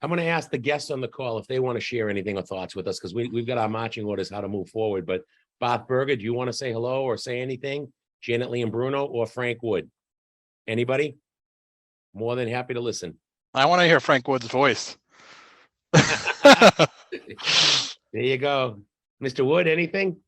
I'm going to ask the guests on the call if they want to share anything or thoughts with us, because we've got our marching orders how to move forward. But Bob Berger, do you want to say hello or say anything? Janet Lee and Bruno or Frank Wood? Anybody? More than happy to listen. I want to hear Frank Wood's voice. There you go. Mr. Wood, anything?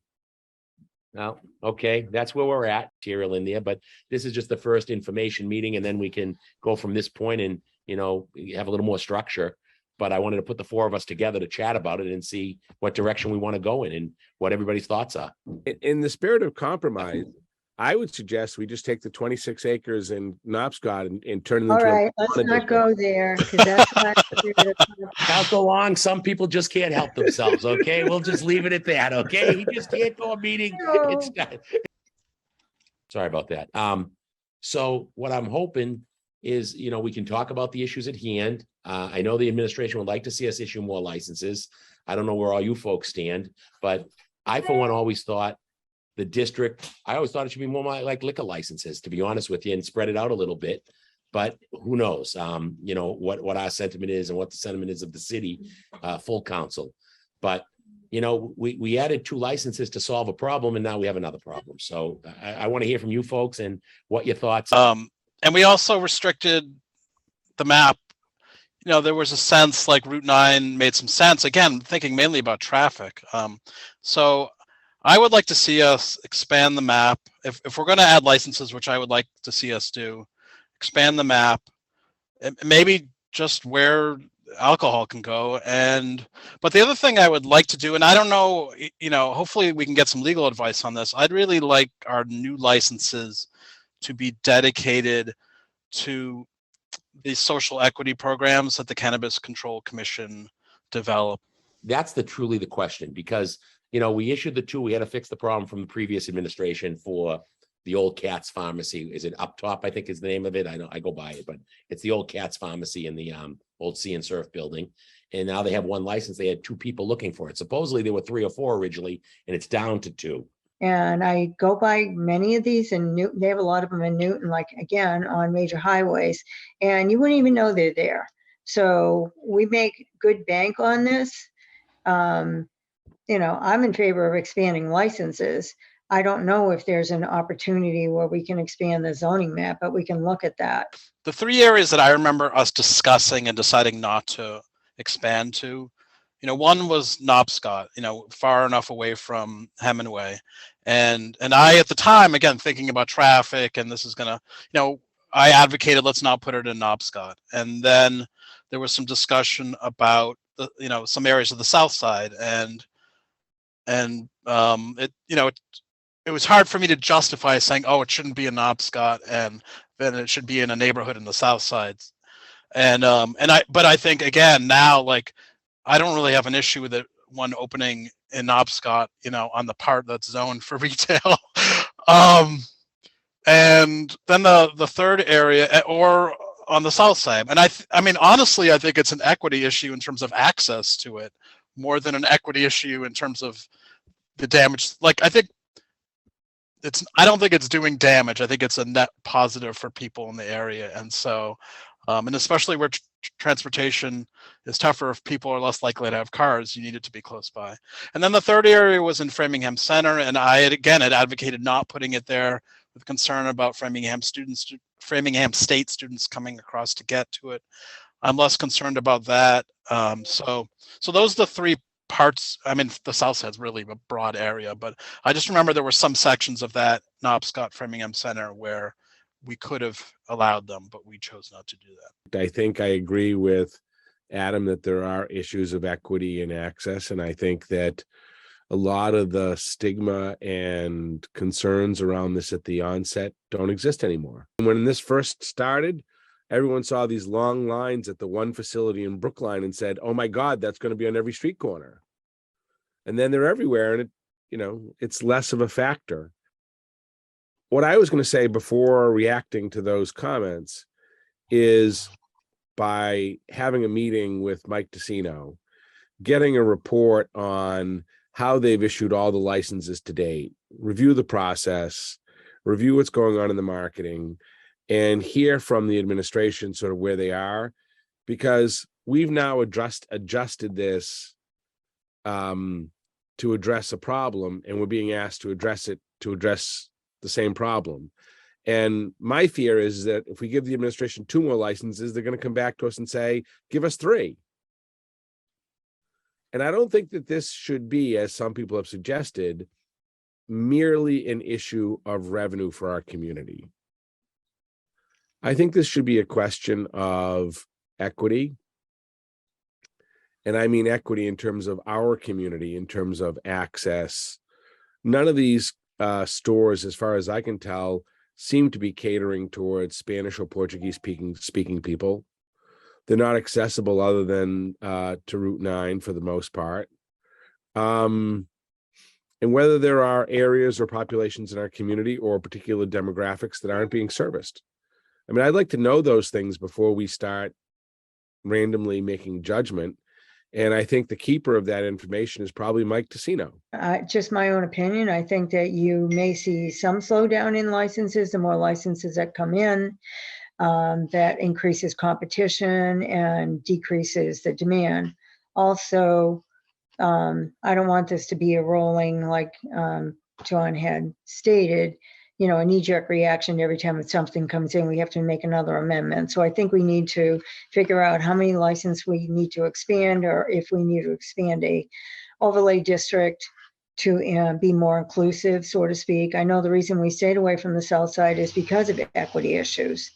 No. Okay. That's where we're at, material in there. But this is just the first information meeting, and then we can go from this point and, have a little more structure. But I wanted to put the four of us together to chat about it and see what direction we want to go in and what everybody's thoughts are. In the spirit of compromise, I would suggest we just take the 26 acres in Knobscott and turn it into. All right, let's not go there, because that's not. Council Long, some people just can't help themselves. Okay, we'll just leave it at that. Okay, he just can't go a meeting. It's not. Sorry about that. So what I'm hoping is, we can talk about the issues at hand. I know the administration would like to see us issue more licenses. I don't know where all you folks stand, but I, for one, always thought the district, I always thought it should be more like liquor licenses, to be honest with you, and spread it out a little bit. But who knows, what our sentiment is and what the sentiment is of the city, full council. But, we added 2 licenses to solve a problem, and now we have another problem. So I want to hear from you folks and what your thoughts. And we also restricted the map. There was a sense like Route 9 made some sense, again, thinking mainly about traffic. So I would like to see us expand the map. If we're going to add licenses, which I would like to see us do, expand the map, and maybe just where alcohol can go. But the other thing I would like to do, and I don't know, hopefully we can get some legal advice on this. I'd really like our new licenses to be dedicated to the social equity programs that the Cannabis Control Commission developed. That's truly the question, because we issued the 2. We had to fix the problem from the previous administration for the old Cat's Pharmacy. Is it Up Top? I think is the name of it. I know I go by it, but it's the old Cat's Pharmacy in the old Sea and Surf building. And now they have 1 license. They had 2 people looking for it. Supposedly there were 3 or 4 originally, and it's down to 2. And I go by many of these in Newton. They have a lot of them in Newton, like again, on major highways, and you wouldn't even know they're there. So we make good bank on this. I'm in favor of expanding licenses. I don't know if there's an opportunity where we can expand the zoning map, but we can look at that. The 3 areas that I remember us discussing and deciding not to expand to, one was Knobscott, far enough away from Hemingway. And I, at the time, again, thinking about traffic, and this is going to, I advocated, let's not put it in Knobscott. And then there was some discussion about, some areas of the South Side, and it was hard for me to justify saying, oh, it shouldn't be in Knobscott, and then it should be in a neighborhood in the South Side. But I think, again, now, like, I don't really have an issue with it, one opening in Knobscott, on the part that's zoned for retail. And then the third area, or on the South Side. And I mean, honestly, I think it's an equity issue in terms of access to it, more than an equity issue in terms of the damage. Like, I don't think it's doing damage. I think it's a net positive for people in the area. And so, and especially where transportation is tougher, if people are less likely to have cars, you need it to be close by. And then the third area was in Framingham Center. And I had advocated not putting it there with concern about Framingham State students coming across to get to it. I'm less concerned about that. So those are the 3 parts. I mean, the South Side's really a broad area, but I just remember there were some sections of that Knobscott Framingham Center where we could have allowed them, but we chose not to do that. I think I agree with Adam that there are issues of equity and access, and I think that a lot of the stigma and concerns around this at the onset don't exist anymore. When this first started, everyone saw these long lines at the one facility in Brookline and said, oh my God, that's going to be on every street corner. And then they're everywhere, and it's less of a factor. What I was going to say before reacting to those comments is, by having a meeting with Mike DeCino, getting a report on how they've issued all the licenses to date, review the process, review what's going on in the marketing, and hear from the administration sort of where they are. Because we've now adjusted this to address a problem, and we're being asked to address the same problem. And my fear is that if we give the administration 2 more licenses, they're going to come back to us and say, give us 3. And I don't think that this should be, as some people have suggested, merely an issue of revenue for our community. I think this should be a question of equity. And I mean equity in terms of our community, in terms of access. None of these stores, as far as I can tell, seem to be catering towards Spanish or Portuguese speaking people. They're not accessible other than to Route 9 for the most part. And whether there are areas or populations in our community or particular demographics that aren't being serviced. I mean, I'd like to know those things before we start randomly making judgment. And I think the keeper of that information is probably Mike Tessino. Just my own opinion. I think that you may see some slowdown in licenses. The more licenses that come in, that increases competition and decreases the demand. Also, I don't want this to be a rolling, like John had stated, a knee-jerk reaction every time something comes in, we have to make another amendment. So I think we need to figure out how many licenses we need to expand, or if we need to expand a overlay district to be more inclusive, so to speak. I know the reason we stayed away from the south side is because of equity issues,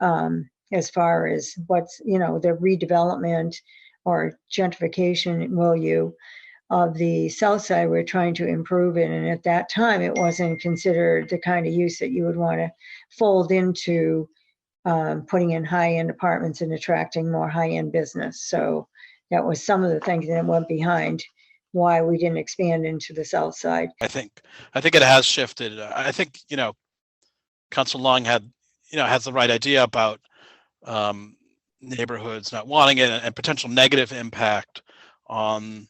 as far as what's, the redevelopment or gentrification, of the south side. We're trying to improve it, and at that time it wasn't considered the kind of use that you would want to fold into putting in high-end apartments and attracting more high-end business. So that was some of the things that went behind why we didn't expand into the south side. I think it has shifted. I think Council Long has the right idea about neighborhoods not wanting it and potential negative impact on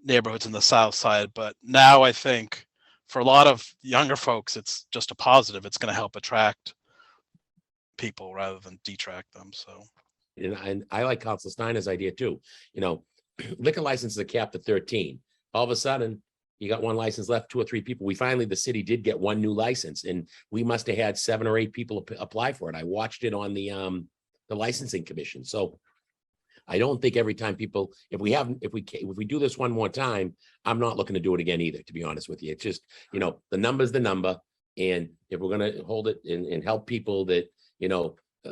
neighborhoods in the south side. But now I think for a lot of younger folks, it's just a positive. It's going to help attract people rather than detract them. So, and I like Council Steiner's idea too. Liquor licenses are capped at 13. All of a sudden, you got 1 license left, 2 or 3 people. The city did get 1 new license, and we must have had 7 or 8 people apply for it. I watched it on the licensing commission. So I don't think every time people, if we do this 1 more time, I'm not looking to do it again either, to be honest with you. It's just, the number's the number. And if we're going to hold it and help people that,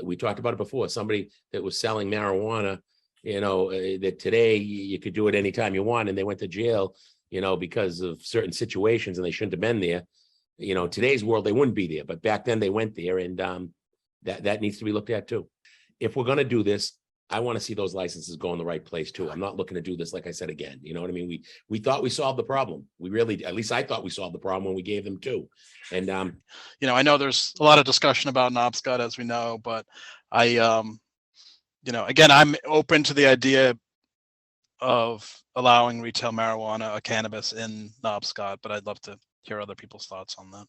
we talked about it before, somebody that was selling marijuana, that today you could do it anytime you want, and they went to jail, because of certain situations, and they shouldn't have been there. Today's world, they wouldn't be there, but back then they went there, and that needs to be looked at too. If we're going to do this, I want to see those licenses go in the right place too. I'm not looking to do this, like I said, again. You know what I mean? We thought we solved the problem. We really, at least I thought we solved the problem when we gave them 2. And I know there's a lot of discussion about Knobscot, as we know, but I again, I'm open to the idea of allowing retail marijuana or cannabis in Knobscot, but I'd love to hear other people's thoughts on that.